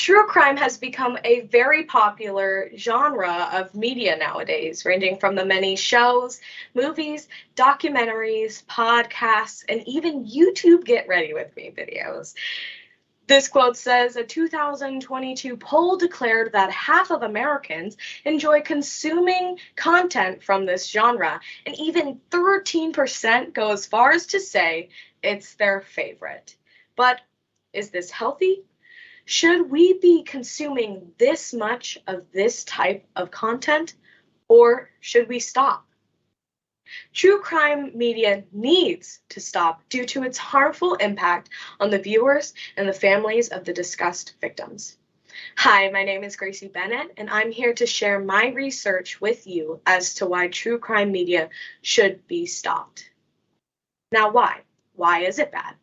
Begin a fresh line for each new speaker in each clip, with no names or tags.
True crime has become a very popular genre of media nowadays, ranging from the many shows, movies, documentaries, podcasts, and even YouTube Get Ready With Me videos. This quote says, a 2022 poll declared that half of Americans enjoy consuming content from this genre, and even 13% go as far as to say it's their favorite. But is this healthy? Should we be consuming this much of this type of content, or should we stop? True crime media needs to stop due to its harmful impact on the viewers and the families of the discussed victims. Hi, my name is Gracie Bennett, and I'm here to share my research with you as to why true crime media should be stopped. Now, why? Why is it bad?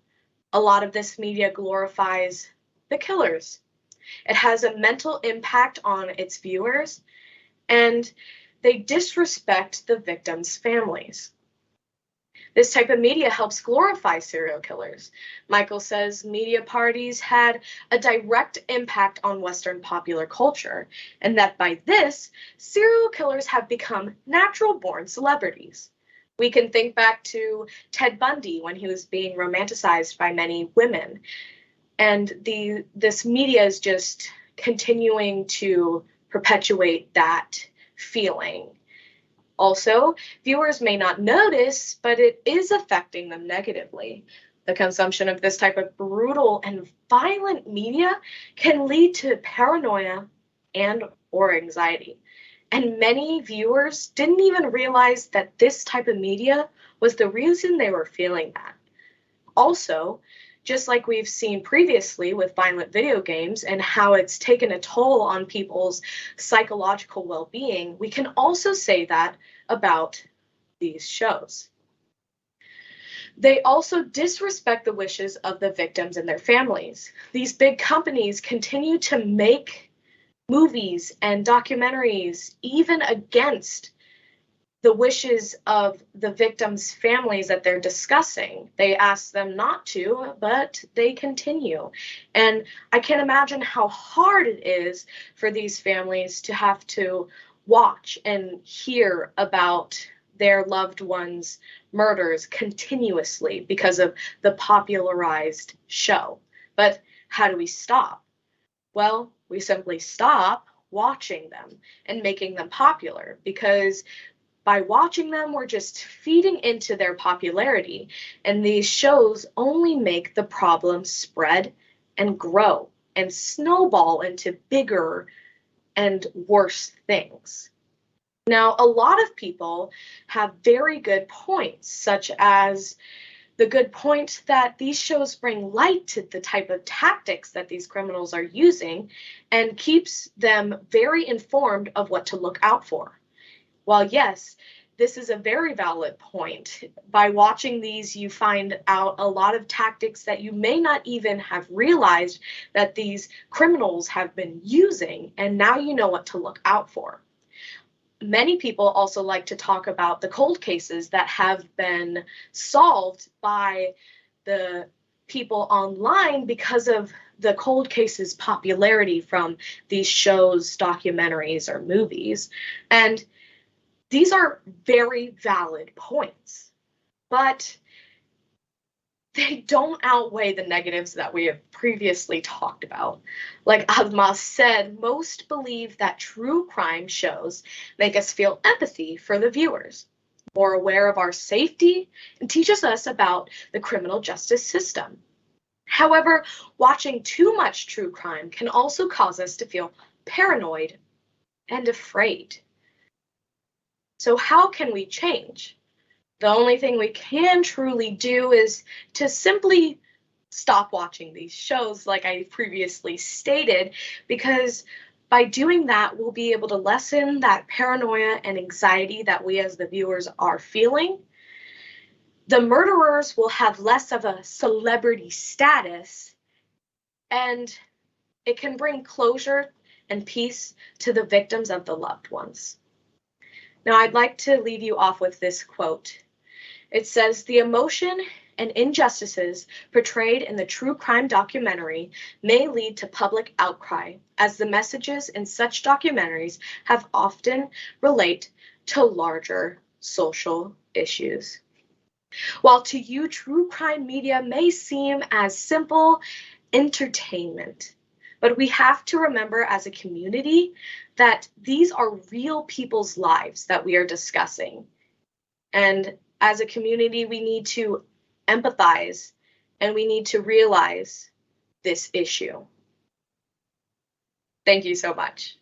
A lot of this media glorifies the killers. It has a mental impact on its viewers, and they disrespect the victims' families. This type of media helps glorify serial killers. Michael says media parties had a direct impact on Western popular culture, and that by this, serial killers have become natural-born celebrities. We can think back to Ted Bundy when he was being romanticized by many women. And this media is just continuing to perpetuate that feeling. Also, viewers may not notice, but it is affecting them negatively. The consumption of this type of brutal and violent media can lead to paranoia and or anxiety. And many viewers didn't even realize that this type of media was the reason they were feeling that. Also, just like we've seen previously with violent video games and how it's taken a toll on people's psychological well-being, we can also say that about these shows. They also disrespect the wishes of the victims and their families. These big companies continue to make movies and documentaries even against the wishes of the victims' families that they're discussing. They ask them not to, but they continue. And I can't imagine how hard it is for these families to have to watch and hear about their loved ones' murders continuously because of the popularized show. But how do we stop? Well, we simply stop watching them and making them popular, because by watching them, we're just feeding into their popularity, and these shows only make the problem spread and grow and snowball into bigger and worse things. Now, a lot of people have very good points, such as the good point that these shows bring light to the type of tactics that these criminals are using and keeps them very informed of what to look out for. While yes, this is a very valid point. By watching these, you find out a lot of tactics that you may not even have realized that these criminals have been using, and now you know what to look out for. Many people also like to talk about the cold cases that have been solved by the people online because of the cold cases popularity from these shows, documentaries, or movies. And these are very valid points, but they don't outweigh the negatives that we have previously talked about. Like Alma said, most believe that true crime shows make us feel empathy for the viewers, more aware of our safety, and teaches us about the criminal justice system. However, watching too much true crime can also cause us to feel paranoid and afraid. So how can we change? The only thing we can truly do is to simply stop watching these shows, like I previously stated, because by doing that, we'll be able to lessen that paranoia and anxiety that we as the viewers are feeling. The murderers will have less of a celebrity status, and it can bring closure and peace to the victims of the loved ones. Now, I'd like to leave you off with this quote. It says, "The emotion and injustices portrayed in the true crime documentary may lead to public outcry, as the messages in such documentaries have often relate to larger social issues. While to you, true crime media may seem as simple entertainment, but we have to remember as a community that these are real people's lives that we are discussing. And as a community, we need to empathize and we need to realize this issue. Thank you so much.